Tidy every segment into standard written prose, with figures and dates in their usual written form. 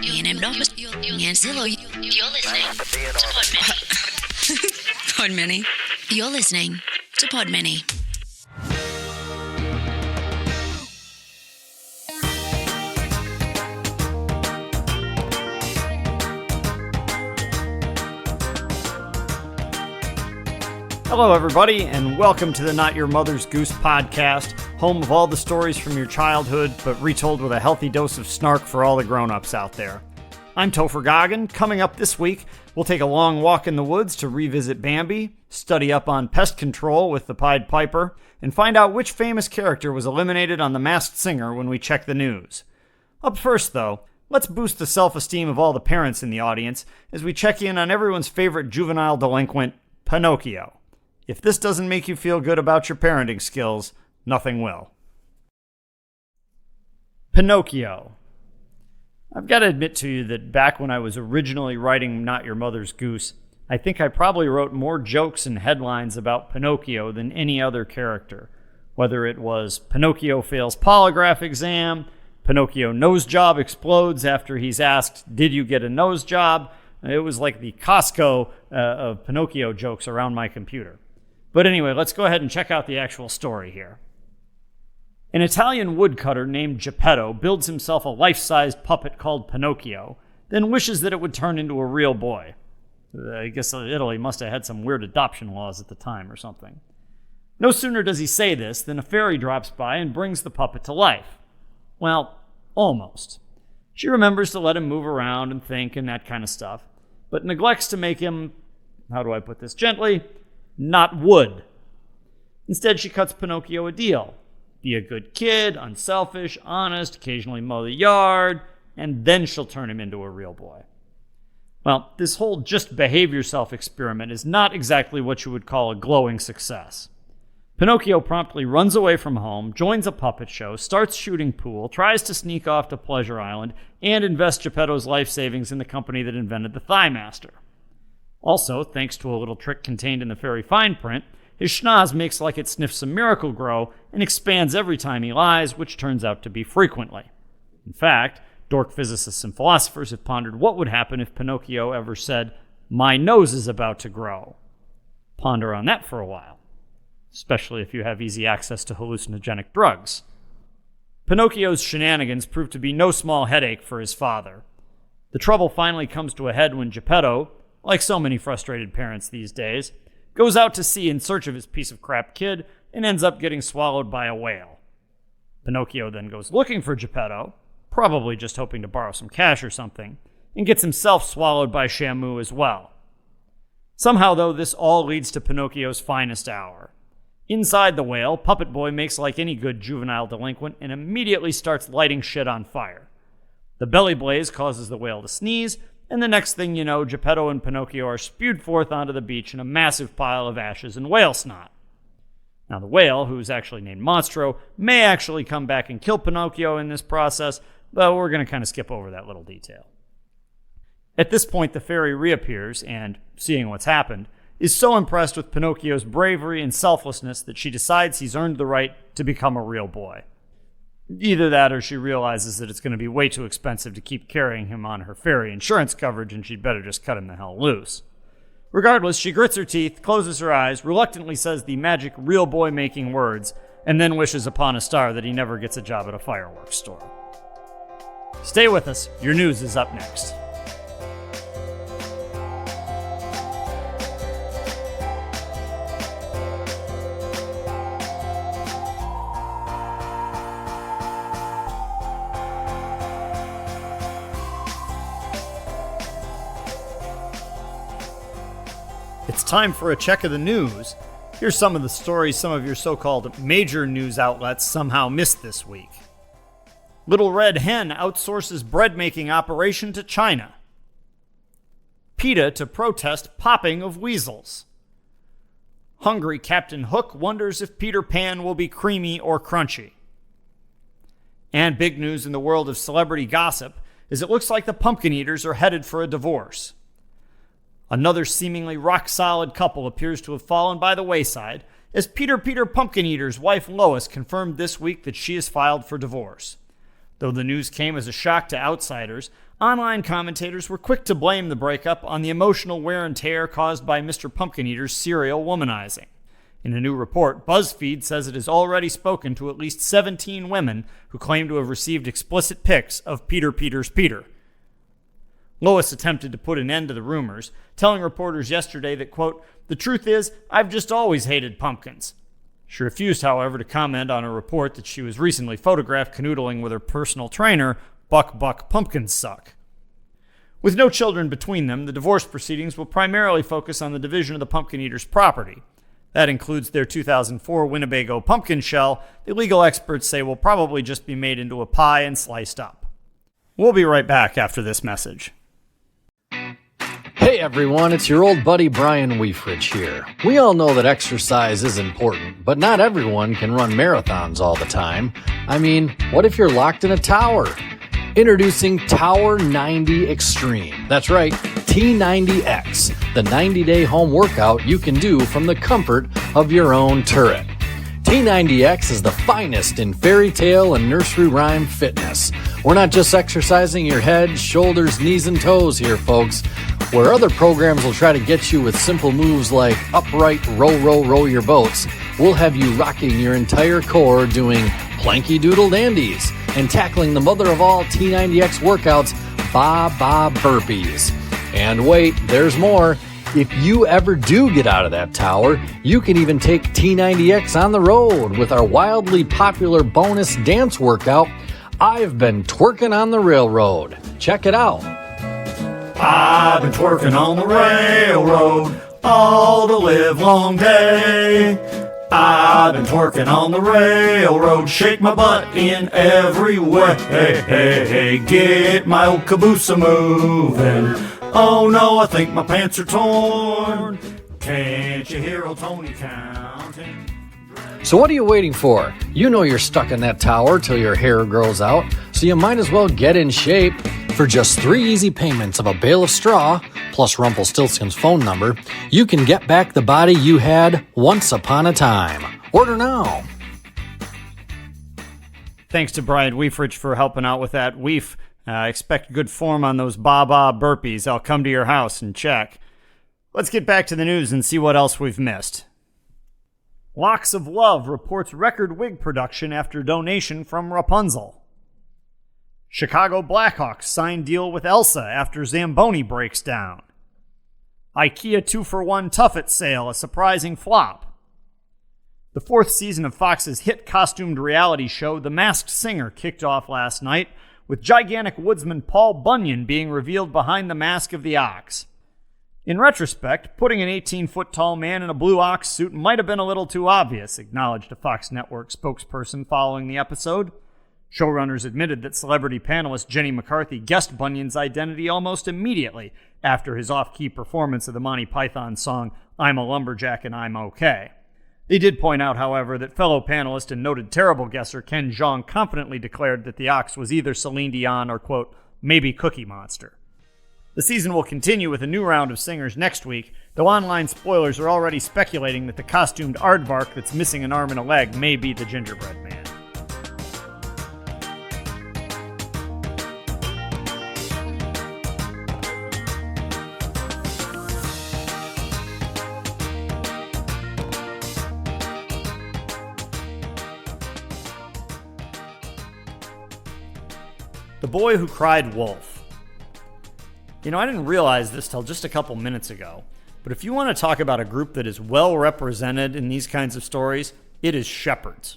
You're listening to Podmini. You're listening to Podmini. Hello, everybody, and welcome to the Not Your Mother's Goose podcast, home of all the stories from your childhood, but retold with a healthy dose of snark for all the grown-ups out there. I'm Topher Goggin. Coming up this week, we'll take a long walk in the woods to revisit Bambi, study up on pest control with the Pied Piper, and find out which famous character was eliminated on The Masked Singer when we check the news. Up first, though, let's boost the self-esteem of all the parents in the audience as we check in on everyone's favorite juvenile delinquent, Pinocchio. If this doesn't make you feel good about your parenting skills, nothing will. Pinocchio. I've got to admit to you that back when I was originally writing Not Your Mother's Goose, I think I probably wrote more jokes and headlines about Pinocchio than any other character. Whether it was Pinocchio fails polygraph exam, Pinocchio nose job explodes after he's asked, "Did you get a nose job?" It was like the Costco of Pinocchio jokes around my computer. But anyway, let's go ahead and check out the actual story here. An Italian woodcutter named Geppetto builds himself a life-sized puppet called Pinocchio, then wishes that it would turn into a real boy. I guess Italy must have had some weird adoption laws at the time or something. No sooner does he say this than a fairy drops by and brings the puppet to life. Well, almost. She remembers to let him move around and think and that kind of stuff, but neglects to make him, how do I put this gently, not wood. Instead, she cuts Pinocchio a deal. Be a good kid, unselfish, honest, occasionally mow the yard, and then she'll turn him into a real boy. Well, this whole just behave yourself experiment is not exactly what you would call a glowing success. Pinocchio promptly runs away from home, joins a puppet show, starts shooting pool, tries to sneak off to Pleasure Island, and invests Geppetto's life savings in the company that invented the Thigh Master. Also, thanks to a little trick contained in the fairy fine print, his schnoz makes like it sniffs some Miracle Grow and expands every time he lies, which turns out to be frequently. In fact, dork physicists and philosophers have pondered what would happen if Pinocchio ever said, "My nose is about to grow." Ponder on that for a while, especially if you have easy access to hallucinogenic drugs. Pinocchio's shenanigans prove to be no small headache for his father. The trouble finally comes to a head when Geppetto, like so many frustrated parents these days, goes out to sea in search of his piece of crap kid and ends up getting swallowed by a whale. Pinocchio then goes looking for Geppetto, probably just hoping to borrow some cash or something, and gets himself swallowed by Shamu as well. Somehow, though, this all leads to Pinocchio's finest hour. Inside the whale, Puppet Boy makes like any good juvenile delinquent and immediately starts lighting shit on fire. The belly blaze causes the whale to sneeze, and the next thing you know, Geppetto and Pinocchio are spewed forth onto the beach in a massive pile of ashes and whale snot. Now, the whale, who's actually named Monstro, may actually come back and kill Pinocchio in this process, but we're going to kind of skip over that little detail. At this point, the fairy reappears and, seeing what's happened, is so impressed with Pinocchio's bravery and selflessness that she decides he's earned the right to become a real boy. Either that or she realizes that it's going to be way too expensive to keep carrying him on her fairy insurance coverage and she'd better just cut him the hell loose. Regardless, she grits her teeth, closes her eyes, reluctantly says the magic real boy making words, and then wishes upon a star that he never gets a job at a fireworks store. Stay with us. Your news is up next. It's time for a check of the news. Here's some of the stories some of your so-called major news outlets somehow missed this week. Little Red Hen outsources bread-making operation to China. PETA to protest popping of weasels. Hungry Captain Hook wonders if Peter Pan will be creamy or crunchy. And big news in the world of celebrity gossip is it looks like the Pumpkin Eaters are headed for a divorce. Another seemingly rock-solid couple appears to have fallen by the wayside, as Peter Pumpkin Eater's wife Lois confirmed this week that she has filed for divorce. Though the news came as a shock to outsiders, online commentators were quick to blame the breakup on the emotional wear and tear caused by Mr. Pumpkin Eater's serial womanizing. In a new report, BuzzFeed says it has already spoken to at least 17 women who claim to have received explicit pics of Peter Peters Peter. Lois attempted to put an end to the rumors, telling reporters yesterday that, quote, "The truth is, I've just always hated pumpkins." She refused, however, to comment on a report that she was recently photographed canoodling with her personal trainer, Buck Pumpkins Suck. With no children between them, the divorce proceedings will primarily focus on the division of the Pumpkin Eaters' property. That includes their 2004 Winnebago pumpkin shell that legal experts say will probably just be made into a pie and sliced up. We'll be right back after this message. Hey everyone, it's your old buddy Brian Weefrich here. We all know that exercise is important, but not everyone can run marathons all the time. I mean, what if you're locked in a tower? Introducing Tower 90 Extreme. That's right, T90X, the 90-day home workout you can do from the comfort of your own turret. T90X is the finest in fairy tale and nursery rhyme fitness. We're not just exercising your head, shoulders, knees, and toes here, folks. Where other programs will try to get you with simple moves like upright, row your boats, we'll have you rocking your entire core doing planky doodle dandies and tackling the mother of all T90X workouts, ba burpees. And wait, there's more. If you ever do get out of that tower, you can even take T90X on the road with our wildly popular bonus dance workout, I've Been Twerking on the Railroad. Check it out. I've been twerking on the railroad all the live long day. I've been twerking on the railroad, shake my butt in every way. Hey, get my old caboose moving. Oh no, I think my pants are torn. Can't you hear old Tony counting? So what are you waiting for? You know you're stuck in that tower till your hair grows out, so you might as well get in shape. For just 3 easy payments of a bale of straw, plus Rumpelstiltskin's phone number, you can get back the body you had once upon a time. Order now. Thanks to Brian Weefrich for helping out with that. Weef, expect good form on those ba burpees. I'll come to your house and check. Let's get back to the news and see what else we've missed. Locks of Love reports record wig production after donation from Rapunzel. Chicago Blackhawks sign deal with Elsa after Zamboni breaks down. IKEA 2-for-1 Tuffet sale, a surprising flop. The 4th season of Fox's hit costumed reality show The Masked Singer kicked off last night, with gigantic woodsman Paul Bunyan being revealed behind the mask of the ox. In retrospect, putting an 18-foot-tall man in a blue ox suit might have been a little too obvious, acknowledged a Fox Network spokesperson following the episode. Showrunners admitted that celebrity panelist Jenny McCarthy guessed Bunyan's identity almost immediately after his off-key performance of the Monty Python song I'm a Lumberjack and I'm Okay. They did point out, however, that fellow panelist and noted terrible guesser Ken Jeong confidently declared that the ox was either Celine Dion or, quote, maybe Cookie Monster. The season will continue with a new round of singers next week, though online spoilers are already speculating that the costumed aardvark that's missing an arm and a leg may be the gingerbread man. The Boy Who Cried Wolf. You know, I didn't realize this till just a couple minutes ago, but if you want to talk about a group that is well represented in these kinds of stories, it is shepherds.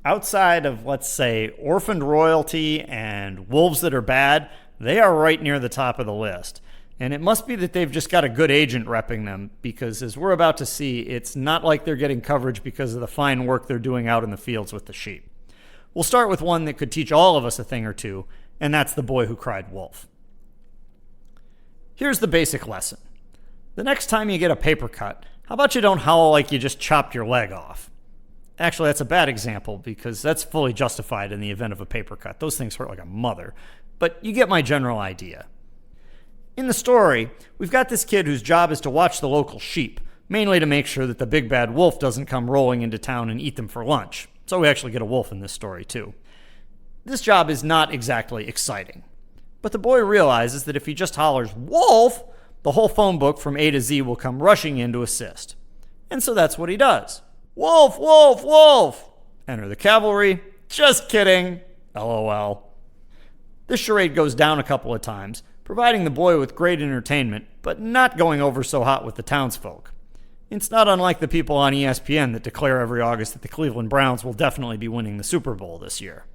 Outside of, let's say, orphaned royalty and wolves that are bad, they are right near the top of the list. And it must be that they've just got a good agent repping them, because as we're about to see, it's not like they're getting coverage because of the fine work they're doing out in the fields with the sheep. We'll start with one that could teach all of us a thing or two, and that's The Boy Who Cried Wolf. Here's the basic lesson. The next time you get a paper cut, how about you don't howl like you just chopped your leg off? Actually, that's a bad example because that's fully justified in the event of a paper cut. Those things hurt like a mother. But you get my general idea. In the story, we've got this kid whose job is to watch the local sheep, mainly to make sure that the big bad wolf doesn't come rolling into town and eat them for lunch. So we actually get a wolf in this story, too. This job is not exactly exciting. But the boy realizes that if he just hollers, "Wolf!" the whole phone book from A to Z will come rushing in to assist. And so that's what he does. "Wolf, wolf, wolf!" Enter the cavalry. Just kidding. LOL. This charade goes down a couple of times, providing the boy with great entertainment, but not going over so hot with the townsfolk. It's not unlike the people on ESPN that declare every August that the Cleveland Browns will definitely be winning the Super Bowl this year.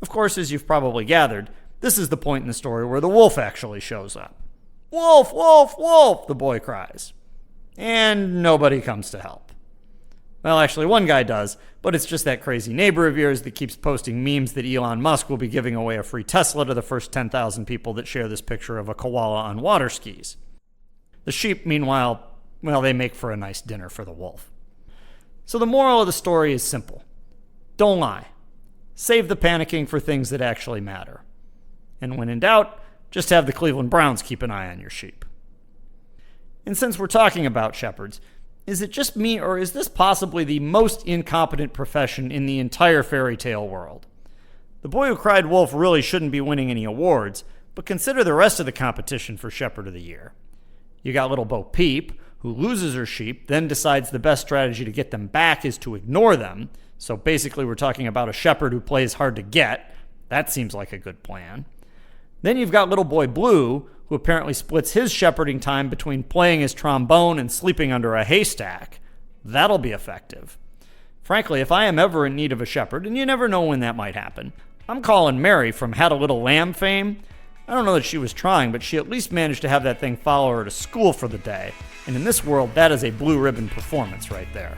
Of course, as you've probably gathered, this is the point in the story where the wolf actually shows up. "Wolf, wolf, wolf!" the boy cries. And nobody comes to help. Well, actually, one guy does, but it's just that crazy neighbor of yours that keeps posting memes that Elon Musk will be giving away a free Tesla to the first 10,000 people that share this picture of a koala on water skis. The sheep, meanwhile, well, they make for a nice dinner for the wolf. So the moral of the story is simple. Don't lie. Save the panicking for things that actually matter. And when in doubt, just have the Cleveland Browns keep an eye on your sheep. And since we're talking about shepherds, is it just me, or is this possibly the most incompetent profession in the entire fairy tale world? The boy who cried wolf really shouldn't be winning any awards, but consider the rest of the competition for Shepherd of the Year. You got little Bo Peep, who loses her sheep, then decides the best strategy to get them back is to ignore them. So basically we're talking about a shepherd who plays hard to get. That seems like a good plan. Then you've got little boy Blue, who apparently splits his shepherding time between playing his trombone and sleeping under a haystack. That'll be effective. Frankly, if I am ever in need of a shepherd, and you never know when that might happen, I'm calling Mary from Had a Little Lamb fame. I don't know that she was trying, but she at least managed to have that thing follow her to school for the day. And in this world, that is a blue ribbon performance right there.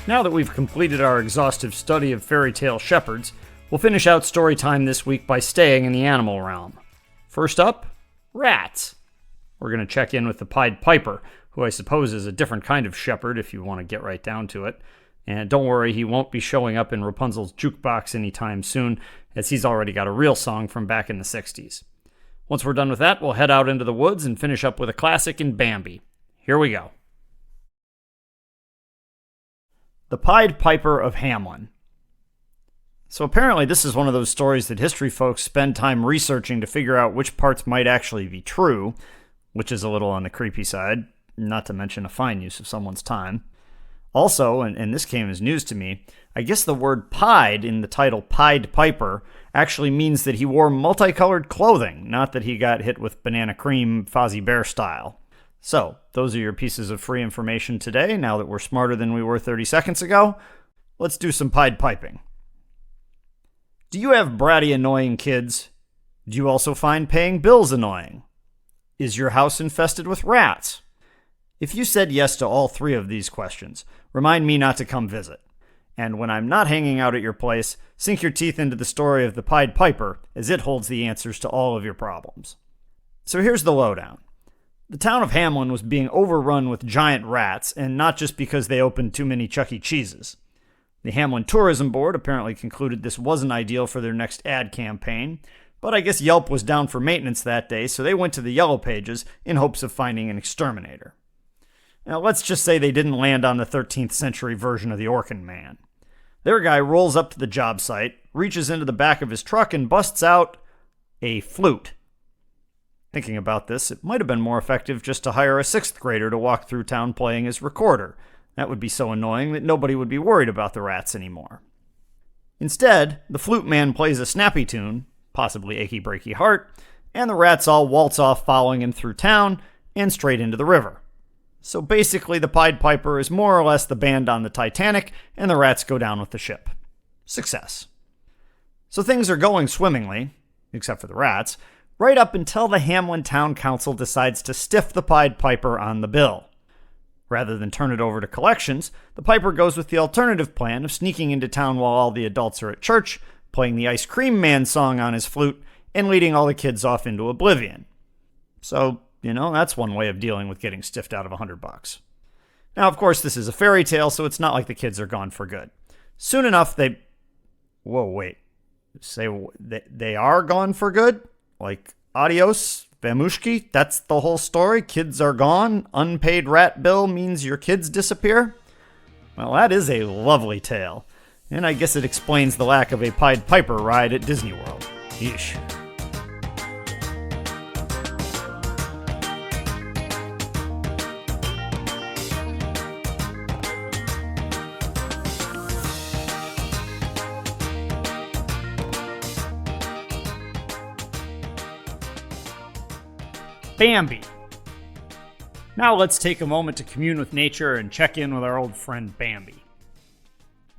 Now that we've completed our exhaustive study of fairy tale shepherds, we'll finish out story time this week by staying in the animal realm. First up, rats. We're going to check in with the Pied Piper, who I suppose is a different kind of shepherd if you want to get right down to it. And don't worry, he won't be showing up in Rapunzel's jukebox anytime soon, as he's already got a real song from back in the 60s. Once we're done with that, we'll head out into the woods and finish up with a classic in Bambi. Here we go. The Pied Piper of Hamelin. So apparently this is one of those stories that history folks spend time researching to figure out which parts might actually be true, which is a little on the creepy side, not to mention a fine use of someone's time. Also, and this came as news to me, I guess the word pied in the title Pied Piper actually means that he wore multicolored clothing, not that he got hit with banana cream Fozzie Bear style. So, those are your pieces of free information today. Now that we're smarter than we were 30 seconds ago, let's do some Pied Piping. Do you have bratty, annoying kids? Do you also find paying bills annoying? Is your house infested with rats? If you said yes to all three of these questions, remind me not to come visit. And when I'm not hanging out at your place, sink your teeth into the story of the Pied Piper, as it holds the answers to all of your problems. So here's the lowdown. The town of Hamelin was being overrun with giant rats, and not just because they opened too many Chuck E. Cheeses. The Hamelin Tourism Board apparently concluded this wasn't ideal for their next ad campaign, but I guess Yelp was down for maintenance that day, so they went to the Yellow Pages in hopes of finding an exterminator. Now, let's just say they didn't land on the 13th century version of the Orkin Man. Their guy rolls up to the job site, reaches into the back of his truck, and busts out a flute. Thinking about this, it might have been more effective just to hire a 6th grader to walk through town playing his recorder. That would be so annoying that nobody would be worried about the rats anymore. Instead, the flute man plays a snappy tune, possibly Achy Breaky Heart, and the rats all waltz off following him through town and straight into the river. So basically, the Pied Piper is more or less the band on the Titanic, and the rats go down with the ship. Success. So things are going swimmingly, except for the rats, right up until the Hamelin Town Council decides to stiff the Pied Piper on the bill. Rather than turn it over to collections, the Piper goes with the alternative plan of sneaking into town while all the adults are at church, playing the Ice Cream Man song on his flute, and leading all the kids off into oblivion. So, that's one way of dealing with getting stiffed out of $100. Now, of course, this is a fairy tale, so it's not like the kids are gone for good. Soon enough, they Whoa, wait. Say they are gone for good? Like, adios, Vamushki? That's the whole story? Kids are gone? Unpaid rat bill means your kids disappear? Well, that is a lovely tale. And I guess it explains the lack of a Pied Piper ride at Disney World. Yeesh. Bambi. Now let's take a moment to commune with nature and check in with our old friend Bambi.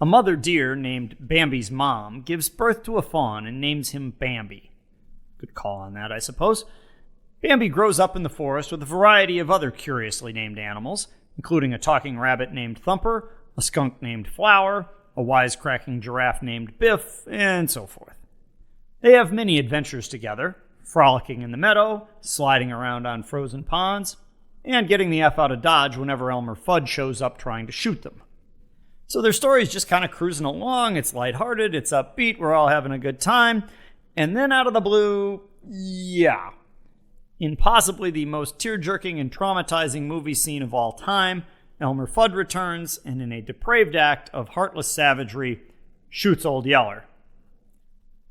A mother deer named Bambi's mom gives birth to a fawn and names him Bambi. Good call on that, I suppose. Bambi grows up in the forest with a variety of other curiously named animals, including a talking rabbit named Thumper, a skunk named Flower, a wisecracking giraffe named Biff, and so forth. They have many adventures together, frolicking in the meadow, sliding around on frozen ponds, and getting the F out of Dodge whenever Elmer Fudd shows up trying to shoot them. So their story's just kind of cruising along. It's lighthearted, it's upbeat, we're all having a good time. And then out of the blue, in possibly the most tear-jerking and traumatizing movie scene of all time, Elmer Fudd returns and in a depraved act of heartless savagery, shoots Old Yeller.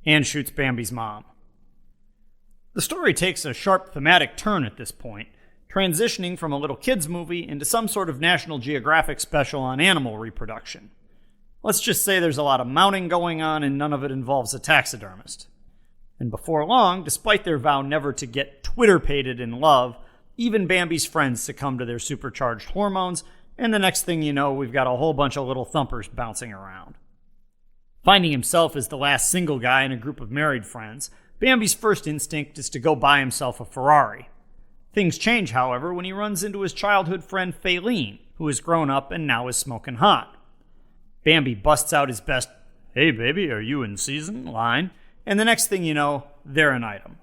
And shoots Bambi's mom. The story takes a sharp thematic turn at this point, transitioning from a little kids movie into some sort of National Geographic special on animal reproduction. Let's just say there's a lot of mounting going on and none of it involves a taxidermist. And before long, despite their vow never to get Twitter-pated in love, even Bambi's friends succumb to their supercharged hormones, and the next thing you know, we've got a whole bunch of little thumpers bouncing around. Finding himself as the last single guy in a group of married friends, Bambi's first instinct is to go buy himself a Ferrari. Things change, however, when he runs into his childhood friend Faline, who has grown up and now is smoking hot. Bambi busts out his best, "Hey baby, are you in season?" line, and the next thing you know, they're an item.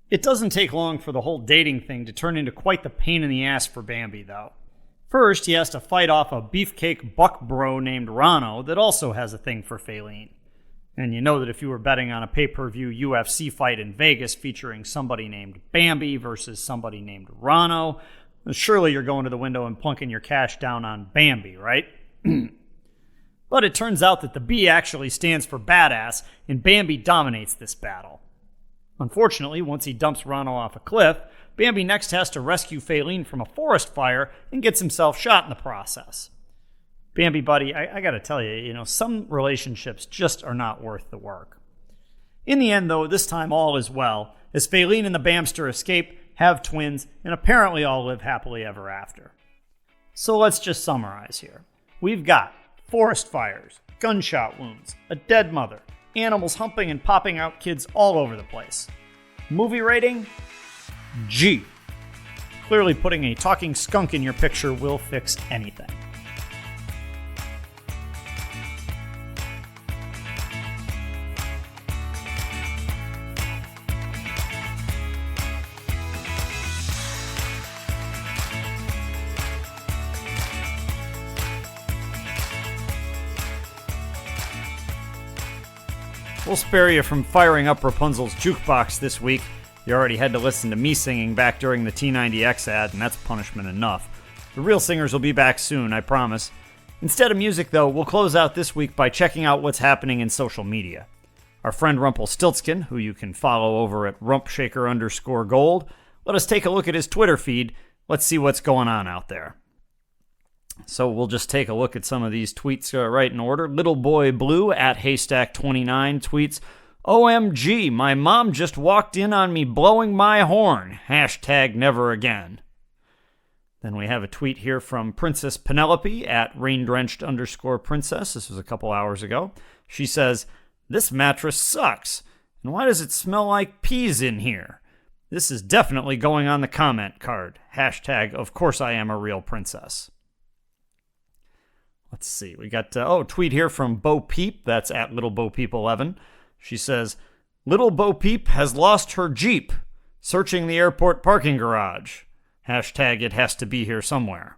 It doesn't take long for the whole dating thing to turn into quite the pain in the ass for Bambi, though. First, he has to fight off a beefcake buck bro named Rano that also has a thing for Faline. And you know that if you were betting on a pay-per-view UFC fight in Vegas featuring somebody named Bambi versus somebody named Rano, well, surely you're going to the window and plunking your cash down on Bambi, right? But it turns out that the B actually stands for badass, and Bambi dominates this battle. Unfortunately, once he dumps Rano off a cliff, Bambi next has to rescue Faline from a forest fire and gets himself shot in the process. Bambi, buddy, I gotta tell you, some relationships just are not worth the work. In the end, though, this time all is well, as Faline and the Bamster escape, have twins, and apparently all live happily ever after. So let's just summarize here. We've got forest fires, gunshot wounds, a dead mother, animals humping and popping out kids all over the place. Movie rating? G. Clearly putting a talking skunk in your picture will fix anything. We'll spare you from firing up Rapunzel's jukebox this week. You already had to listen to me singing back during the T90X ad, and that's punishment enough. The real singers will be back soon, I promise. Instead of music, though, we'll close out this week by checking out what's happening in social media. Our friend Rumpelstiltskin, who you can follow over at rumpshaker_gold, let us take a look at his Twitter feed. Let's see what's going on out there. So we'll just take a look at some of these tweets right in order. Little Boy Blue at Haystack29 tweets, "OMG, my mom just walked in on me blowing my horn. Hashtag never again." Then we have a tweet here from Princess Penelope at raindrenched_princess. This was a couple hours ago. She says, "This mattress sucks. And why does it smell like peas in here? This is definitely going on the comment card. Hashtag of course I am a real princess." Let's see. We got, tweet here from Bo Peep. That's at Little Bo Peep 11. She says, "Little Bo Peep has lost her Jeep. Searching the airport parking garage. Hashtag it has to be here somewhere."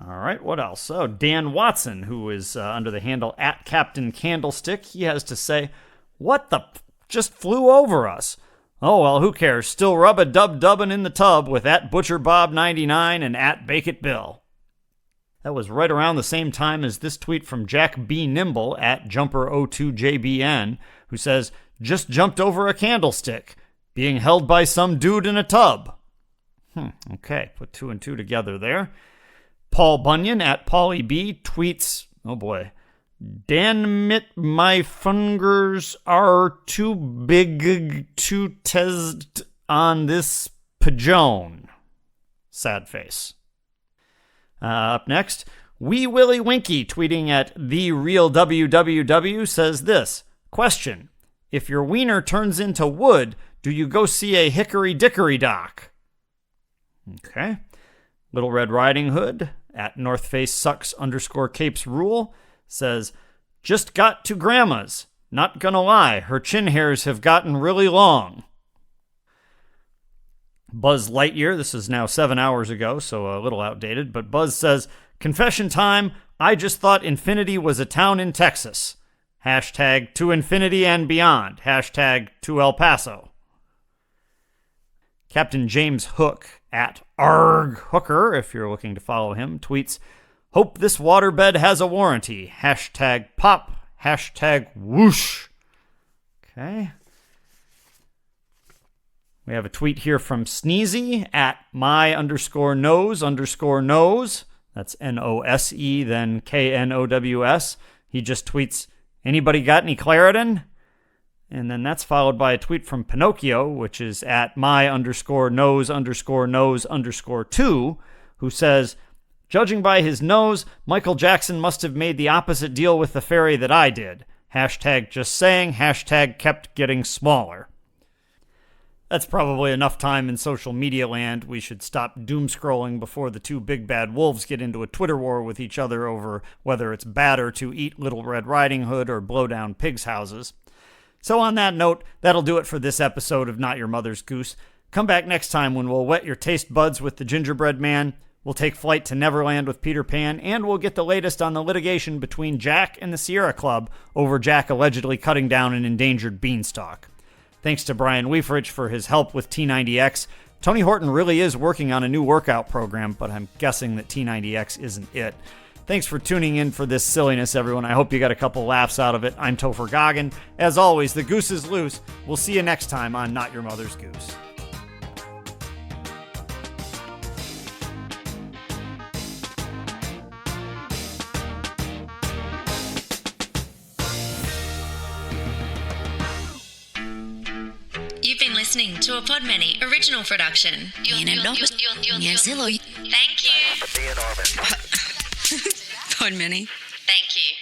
All right, what else? Oh, Dan Watson, who is under the handle @CaptainCandlestick, he has to say, "What the just flew over us? Oh, well, who cares? Still rub-a-dub-dubbing in the tub with @ButcherBob99 and @BakeItBill." That was right around the same time as this tweet from Jack B. Nimble @Jumper02JBN, who says, "Just jumped over a candlestick, being held by some dude in a tub." Okay, put 2 and 2 together there. Paul Bunyan @PaulieB tweets, oh boy, "Damn my fingers are too big to test on this pigeon." Sad face. Up next, Wee Willie Winky tweeting @TheRealWWW says this, question, "If your wiener turns into wood, do you go see a hickory dickory dock?" Okay. Little Red Riding Hood @NorthFaceSucks_CapesRule says, "Just got to Grandma's. Not gonna lie, her chin hairs have gotten really long." Buzz Lightyear, this is now 7 hours ago, so a little outdated, but Buzz says, "Confession time, I just thought Infinity was a town in Texas. #to infinity and beyond. #to El Paso." Captain James Hook @ArgHooker, if you're looking to follow him, tweets, "Hope this waterbed has a warranty. #pop. #whoosh." Okay. We have a tweet here from Sneezy @my_nose_nose. That's NOSE, then KNOWS. He just tweets, "Anybody got any Claritin?" And then that's followed by a tweet from Pinocchio, which is @my_nose_nose_2, who says, "Judging by his nose, Michael Jackson must have made the opposite deal with the fairy that I did. #just saying. #kept getting smaller." That's probably enough time in social media land. We should stop doom scrolling before the two big bad wolves get into a Twitter war with each other over whether it's badder to eat Little Red Riding Hood or blow down pigs' houses. So on that note, that'll do it for this episode of Not Your Mother's Goose. Come back next time when we'll wet your taste buds with the Gingerbread Man, we'll take flight to Neverland with Peter Pan, and we'll get the latest on the litigation between Jack and the Sierra Club over Jack allegedly cutting down an endangered beanstalk. Thanks to Brian Weifrich for his help with T90X. Tony Horton really is working on a new workout program, but I'm guessing that T90X isn't it. Thanks for tuning in for this silliness, everyone. I hope you got a couple laughs out of it. I'm Topher Goggin. As always, the goose is loose. We'll see you next time on Not Your Mother's Goose. You've been listening to a Podmany original production. Thank you. Podmany. Thank you.